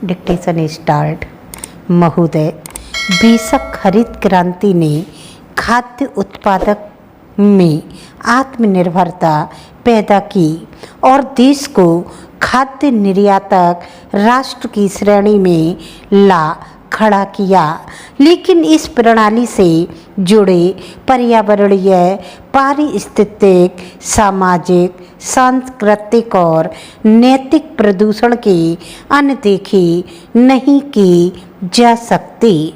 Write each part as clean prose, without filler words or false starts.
Dictation start. महोदय, बेशक हरित क्रांति ने खाद्य उत्पादक में आत्मनिर्भरता पैदा की और देश को खाद्य निर्यातक राष्ट्र की श्रेणी में ला खड़ा किया, लेकिन इस प्रणाली से जुड़े पर्यावरणीय, पारिस्थितिक, सामाजिक, सांस्कृतिक और नैतिक प्रदूषण की अनदेखी नहीं की जा सकती।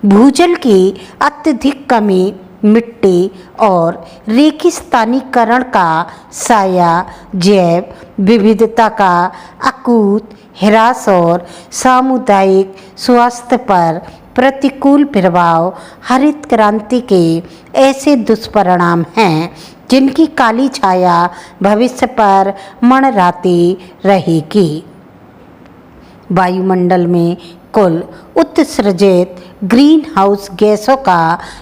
भूजल की अत्यधिक कमी, मिट्टी और रेगिस्तानीकरण का साया, जैव विविधता का अकूत ह्रास और सामुदायिक स्वास्थ्य पर प्रतिकूल प्रभाव हरित क्रांति के ऐसे दुष्परिणाम हैं जिनकी काली छाया भविष्य पर मंडराती रहेगी। वायुमंडल में कुल उत्सर्जित ग्रीन हाउस गैसों का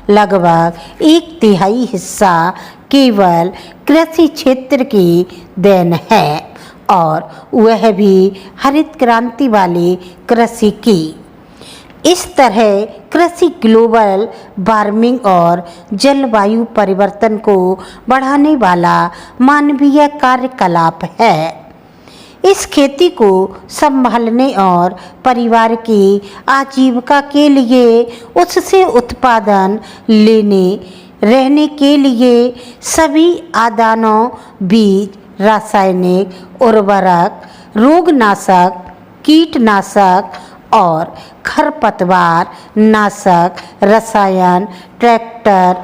लगभग 1/3 हिस्सा केवल कृषि क्षेत्र की देन है, और वह भी हरित क्रांति वाली कृषि की। इस तरह कृषि ग्लोबल वार्मिंग और जलवायु परिवर्तन को बढ़ाने वाला मानवीय कार्यकलाप है। इस खेती को संभालने और परिवार की आजीविका के लिए उससे उत्पादन लेने रहने के लिए सभी आदानों, बीज, रासायनिक उर्वरक, रोगनाशक, कीटनाशक और खरपतवार नाशक रसायन, ट्रैक्टर,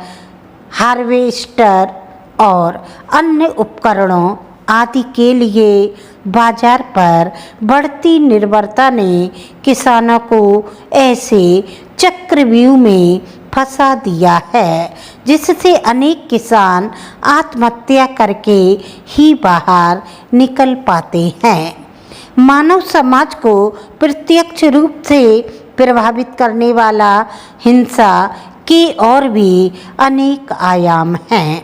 हार्वेस्टर और अन्य उपकरणों आदि के लिए बाजार पर बढ़ती निर्भरता ने किसानों को ऐसे चक्रव्यूह में फंसा दिया है जिससे अनेक किसान आत्महत्या करके ही बाहर निकल पाते हैं। मानव समाज को प्रत्यक्ष रूप से प्रभावित करने वाला हिंसा के और भी अनेक आयाम हैं।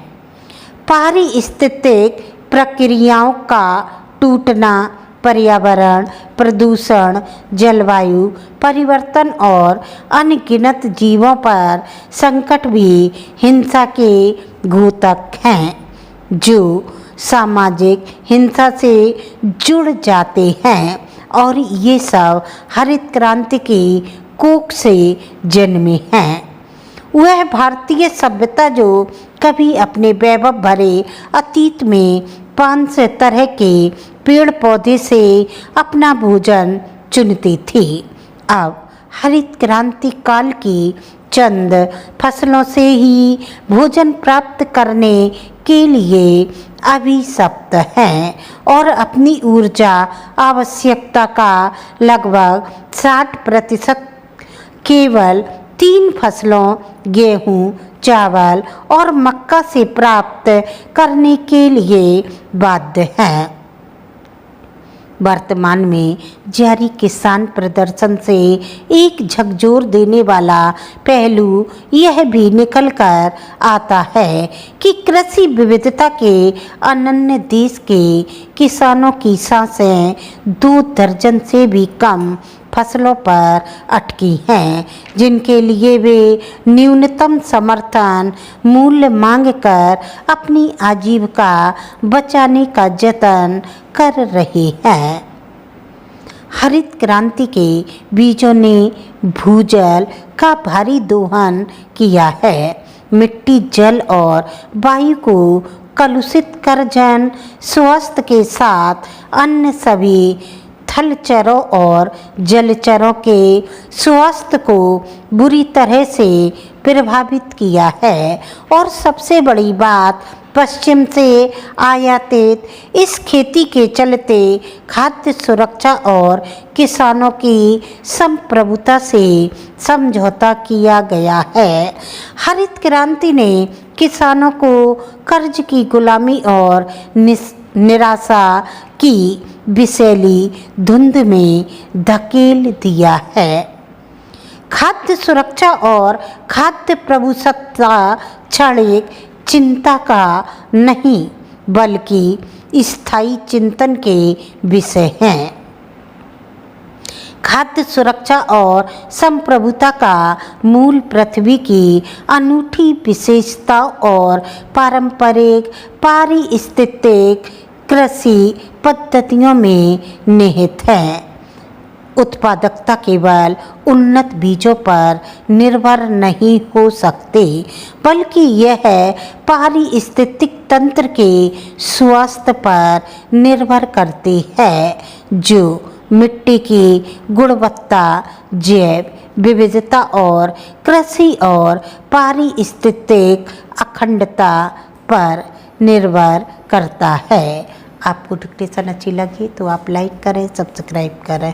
पारिस्थितिक प्रक्रियाओं का टूटना, पर्यावरण प्रदूषण, जलवायु परिवर्तन और अनगिनत जीवों पर संकट भी हिंसा के घोतक हैं, जो सामाजिक हिंसा से जुड़ जाते हैं, और ये सब हरित क्रांति की कोख से जन्मे हैं। वह भारतीय सभ्यता जो कभी अपने वैभव भरे अतीत में 500 तरह के पेड़ पौधे से अपना भोजन चुनती थी, अब हरित क्रांति काल की चंद फसलों से ही भोजन प्राप्त करने के लिए अभिशप्त हैं और अपनी ऊर्जा आवश्यकता का लगभग 60% केवल 3 फसलों गेहूं, चावल और मक्का से प्राप्त करने के लिए बाध्य हैं। वर्तमान में जारी किसान प्रदर्शन से एक झकझोर देने वाला पहलू यह भी निकल कर आता है कि कृषि विविधता के अनन्य देश के किसानों की सांसें 2 दर्जन से भी कम फसलों पर अटकी हैं, जिनके लिए वे न्यूनतम समर्थन मूल्य मांग कर अपनी आजीविका बचाने का जतन कर रहे हैं। हरित क्रांति के बीजों ने भूजल का भारी दोहन किया है, मिट्टी, जल और वायु को कलुषित कर जन स्वास्थ्य के साथ अन्य सभी थलचरों और जलचरों के स्वास्थ्य को बुरी तरह से प्रभावित किया है, और सबसे बड़ी बात पश्चिम से आयातित इस खेती के चलते खाद्य सुरक्षा और किसानों की संप्रभुता से समझौता किया गया है। हरित क्रांति ने किसानों को कर्ज की गुलामी और निराशा की विषैली धुंध में धकेल दिया है। खाद्य सुरक्षा और खाद्य प्रभुसत्ता क्षणिक चिंता का नहीं बल्कि स्थायी चिंतन के विषय हैं। खाद्य सुरक्षा और संप्रभुता का मूल पृथ्वी की अनूठी विशेषता और पारंपरिक पारिस्थितिक कृषि पद्धतियों में निहित है। उत्पादकता केवल उन्नत बीजों पर निर्भर नहीं हो सकती, बल्कि यह पारिस्थितिक तंत्र के स्वास्थ्य पर निर्भर करती है, जो मिट्टी की गुणवत्ता, जैव विविधता और कृषि और पारिस्थितिक अखंडता पर निर्भर करता है। आपको डिक्टेशन अच्छी लगी तो आप लाइक करें, सब्सक्राइब करें।